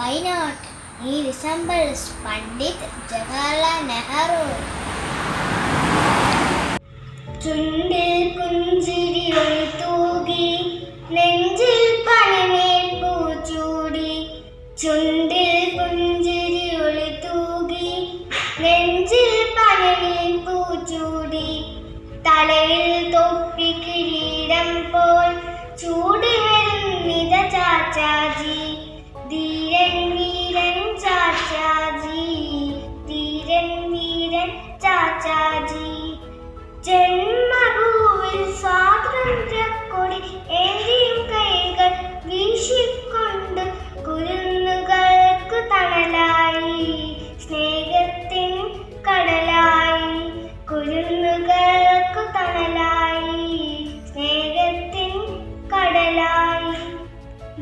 Why not? He resembles Pandit Jawaharlal Nehru. ചുണ്ടിൽ പുഞ്ചിരി ഒളി തൂകി നെഞ്ചിൽ പനിനീർ പൂച്ചൂടി ചുണ്ടിൽ പുഞ്ചിരി ഒളി തൂകി നെഞ്ചിൽ പനിനീർ പൂച്ചൂടി തലയിൽ തൊപ്പി കിരീടം പോൽ ചൂടി വരുന്നിത ചാച്ചാജി ധീരൻ വീരൻ ചാച്ചാജി ധീരൻ വീരൻ ചാച്ചാജി ജന്മഭൂവിൽ സ്വാതന്ത്ര്യക്കൊടി ഏന്തിയും കൈകൾ വീശിക്കൊണ്ട് കുരുന്നുകൾക്ക് തണലായി സ്നേഹത്തിൻ കടലായി കുരുന്നുകൾക്ക് തണലായി സ്നേഹത്തിൻ കടലായി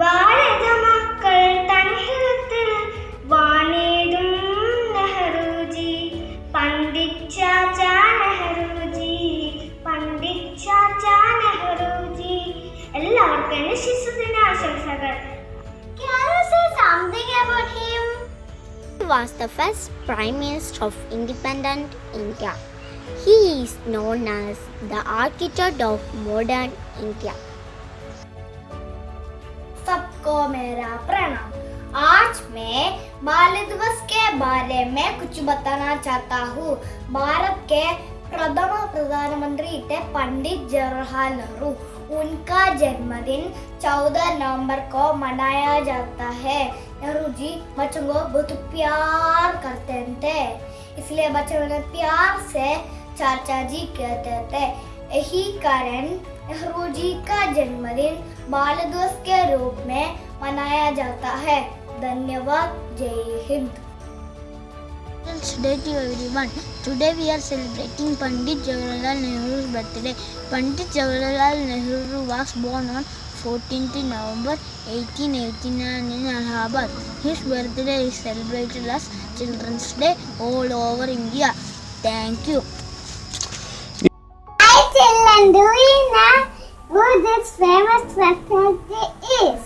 ഭാരത മക്കൾ തൻഹിതത്തിൽ വാണിടും നെഹ്റുജി പണ്ഡിറ്റ് ചാച്ചാ നെഹ്റുജി പണ്ഡിറ്റ് ചാച്ചാ നെഹ്റുജി എല്ലാവർക്കും എൻ്റെ ശിശുദിനാശംസകൾ. Can you say something about him? He was the first Prime Minister of independent India. He is known as the architect of modern India. सबको मेरा प्रणाम. आज मैं बाल दिवस के बारे में कुछ बताना चाहता हूँ. भारत के प्रथम प्रधानमंत्री थे पंडित जवाहरलाल नेहरू. उनका जन्मदिन 14 नवंबर को मनाया जाता है. नेहरू जी बच्चों को बहुत प्यार करते थे, इसलिए बच्चों उन्हें प्यार से चाचा जी कहते थे. यही कारण नेहरू जी का जन्मदिन बाल दिवस के रूप में मनाया जाता है. धन्यवाद. जय Hind. Day to everyone. Today we are celebrating Pandit Jawaharlal Nehru's birthday. Pandit Jawaharlal Nehru was born on 14th November 1889 in Allahabad. His birthday is celebrated as Children's Day all over India. Thank you. Hi children, do you know who this famous personality is?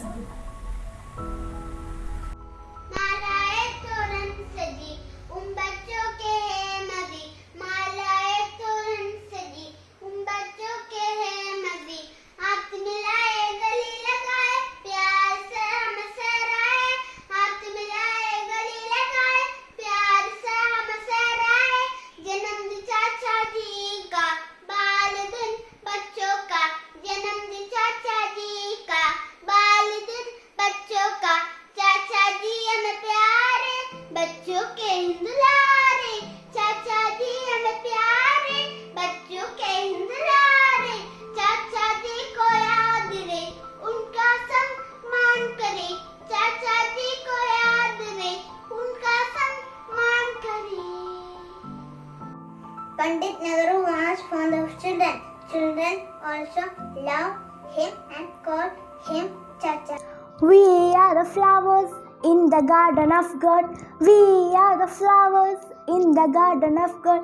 Pandit Nehru was fond of children. Children also love him and call him Chacha. We are the flowers in the garden of God. We are the flowers in the garden of God.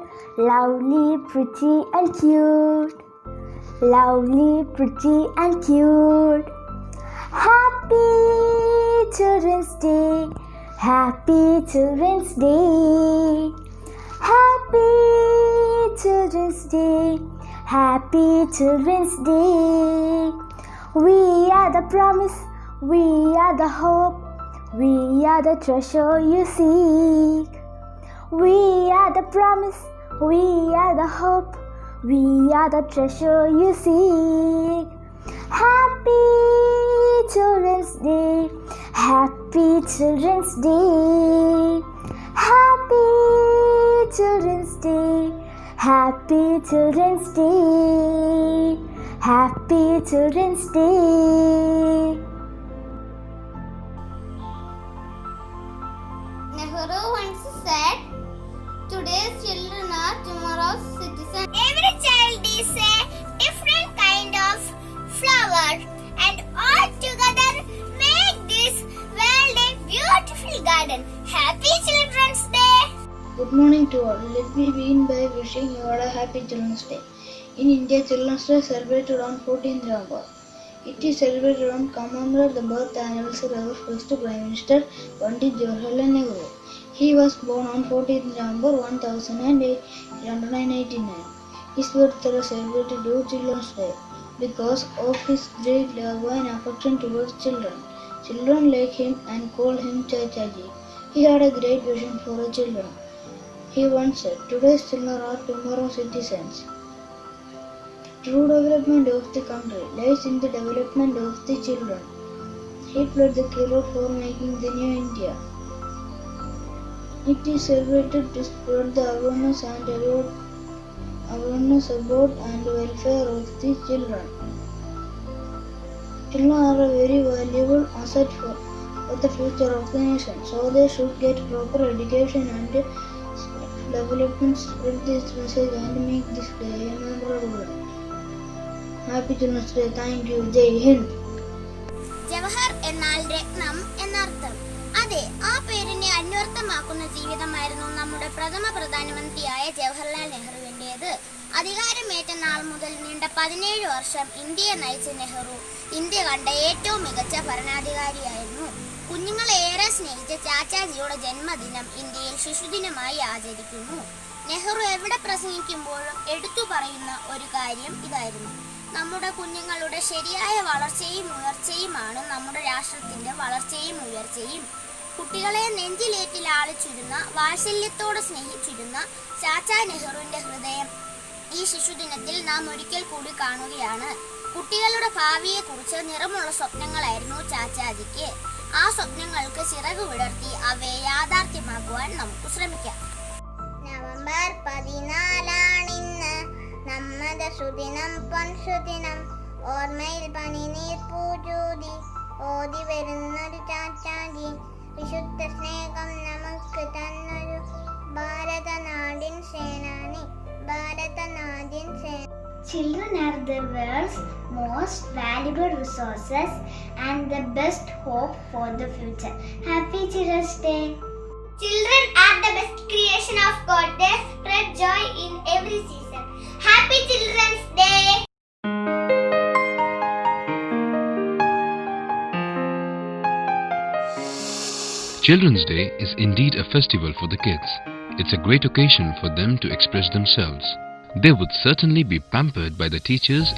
Lovely, pretty and cute. Lovely, pretty and cute. Happy Children's Day. Happy Children's Day. Happy Children's Day. Happy Children's Day. We are the promise. We are the hope. We are the treasure you seek. We are the promise. We are the hope. We are the treasure you seek. Happy Children's Day. Happy Children's Day. Happy Children's Day. Happy Children's Day. Happy Children's Day. Nehru once said, today's children are tomorrow's citizens. Every child is a different kind of flower, and all together make this world a beautiful garden. Happy Children's Day! Good morning to all. Let me begin by wishing you all a happy Children's Day. In India, Children's Day is celebrated on 14th November. It is celebrated on commemorate the birth anniversary of our first Prime Minister Pandit Jawaharlal Nehru. He was born on 14th November 1989. His birthday was celebrated on Children's Day because of his great love and affection towards children. Children like him and called him Chachaji. He had a great vision for the children. He once said, "Today's children are tomorrow's citizens." True development of the country lies in the development of the children. He played the key role for making the new India. It is celebrated to spread the awareness about and welfare of the children. Children are a very valuable asset for the future of the nation, so they should get proper education and development. Spread this message and make this day a memorable. Happy Children's Day. Thank you. Jai Hind. Jawahar എന്നാൽ രത്നം എന്നർത്ഥം. അതെ, ആ പേരിനെ അന്വർത്ഥമാക്കുന്ന ജീവിതമായിരുന്നു നമ്മുടെ പ്രഥമ പ്രധാനമന്ത്രിയായ ജവഹർലാൽ നെഹ്റുവിൻ്റേത്. അധികാരമേറ്റ നാൾ മുതൽ നീണ്ട 17 വർഷം ഇന്ത്യയെ നയിച്ച നെഹ്റു ഇന്ത്യ കണ്ട ഏറ്റവും മികച്ച ഭരണാധികാരിയായിരുന്നു. കുഞ്ഞുങ്ങളെ ഏറെ സ്നേഹിച്ച ചാച്ചാജിയുടെ ജന്മദിനം ഇന്ത്യയിൽ ശിശുദിനമായി ആചരിക്കുന്നു. നെഹ്റു എവിടെ പ്രസംഗിക്കുമ്പോഴും എടുത്തു പറയുന്ന ഒരു കാര്യം ഇതായിരുന്നു: നമ്മുടെ കുഞ്ഞുങ്ങളുടെ ശരിയായ വളർച്ചയും ഉയർച്ചയുമാണ് നമ്മുടെ രാഷ്ട്രത്തിന്റെ വളർച്ചയും ഉയർച്ചയും. കുട്ടികളെ നെഞ്ചിലേറ്റി ലാളിച്ചിരുന്ന, വാത്സല്യത്തോടെ സ്നേഹിച്ചിരുന്ന ചാച്ചാ നെഹ്റുവിന്റെ ഹൃദയം ഈ ശിശുദിനത്തിൽ നാം ഒരിക്കൽ കൂടി കാണുകയാണ്. കുട്ടികളുടെ ഭാവിയെക്കുറിച്ച് നിറമുള്ള സ്വപ്നങ്ങളായിരുന്നു ചാച്ചാജിക്ക്. ആ സ്വപ്നങ്ങൾക്ക് ചിറകു വിടർത്തി അവയെ യാഥാർത്ഥ്യമാക്കുവാൻ നമുക്ക് ശ്രമിക്കാം. നവംബർ 14 നമ്മത സുദിനം പൊൻസുദിനം, ഓർമ്മയിൽ പനിനീർ പൂജൂതി ഓതി വരുന്നൊരു ചാച്ചാജി, വിശുദ്ധ സ്നേഹം നമുക്ക് തന്നൊരു ഭാരതനാടിൻ സേനാനി, ഭാരതനാടിൻ സേന. Children are the world's most valuable resources and the best hope for the future. Happy Children's Day. Children are the best creation of God. They spread joy in every season. Happy Children's Day. Children's Day is indeed a festival for the kids. It's a great occasion for them to express themselves. They would certainly be pampered by the teachers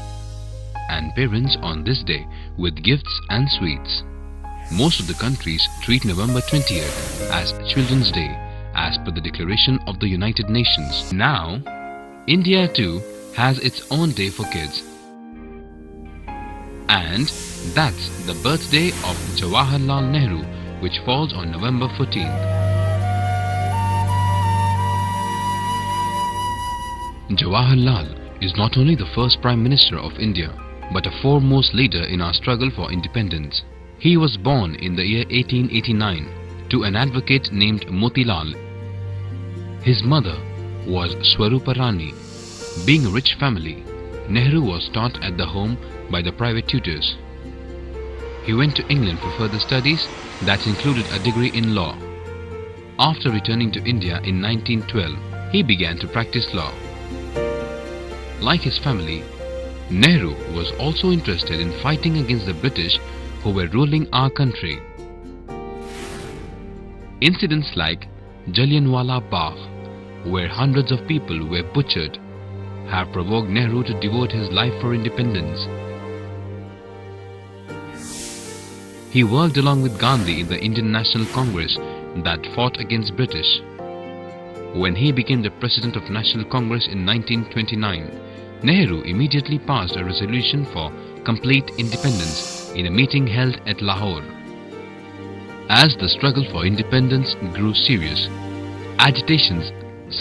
and parents on this day with gifts and sweets. Most of the countries treat November 20th as Children's Day as per the Declaration of the United Nations. Now, India too has its own day for kids. And that's the birthday of Jawaharlal Nehru, which falls on November 14th. Jawaharlal is not only the first Prime Minister of India, but a foremost leader in our struggle for independence. He was born in the year 1889 to an advocate named Motilal. His mother was Swarupa Rani. Being a rich family, Nehru was taught at the home by the private tutors. He went to England for further studies that included a degree in law. After returning to India in 1912, he began to practice law. Like his family, Nehru was also interested in fighting against the British who were ruling our country. Incidents like Jallianwala Bagh, where hundreds of people were butchered, have provoked Nehru to devote his life for independence. He worked along with Gandhi in the Indian National Congress that fought against British. When he became the President of National Congress in 1929, Nehru immediately passed a resolution for complete independence in a meeting held at Lahore. As the struggle for independence grew serious, agitations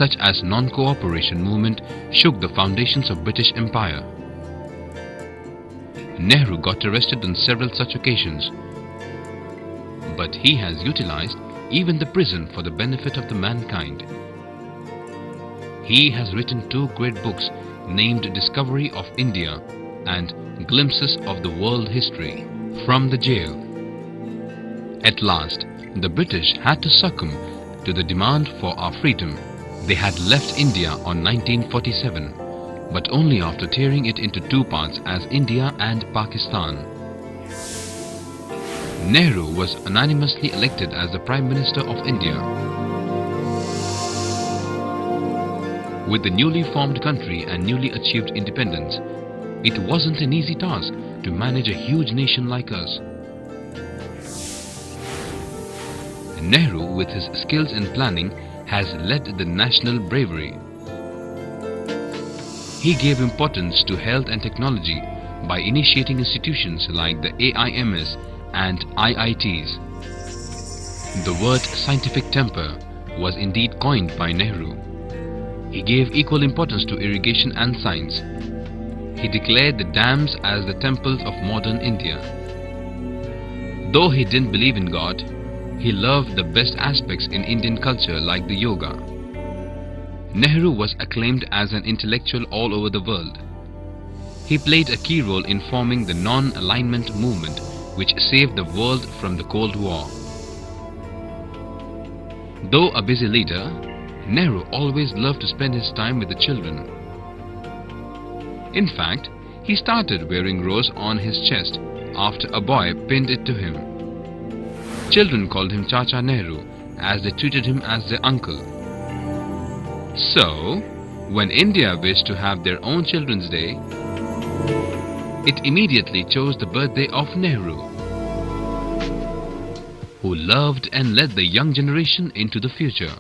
such as non-cooperation movement shook the foundations of British Empire. Nehru got arrested on several such occasions, but he has utilized even the prison for the benefit of the mankind. He has written 2 great books named Discovery of India and Glimpses of the World History from the jail. At last, the British had to succumb to the demand for our freedom. They had left India on 1947, but only after tearing it into 2 parts as India and Pakistan. Nehru was unanimously elected as the Prime Minister of India. With the newly formed country and newly achieved independence, it wasn't an easy task to manage a huge nation like us. Nehru, with his skills in planning, has led the national bravery. He gave importance to health and technology by initiating institutions like the AIMS and IITs. The word scientific temper was indeed coined by Nehru. He gave equal importance to irrigation and science. He declared the dams as the temples of modern India. Though he didn't believe in God, he loved the best aspects in Indian culture like the yoga. Nehru was acclaimed as an intellectual all over the world. He played a key role in forming the non-alignment movement, which saved the world from the Cold War. Though a busy leader, Nehru always loved to spend his time with the children. In fact, he started wearing rose on his chest after a boy pinned it to him. Children called him Chacha Nehru as they treated him as their uncle. So, when India wished to have their own Children's Day, it immediately chose the birthday of Nehru, who loved and led the young generation into the future.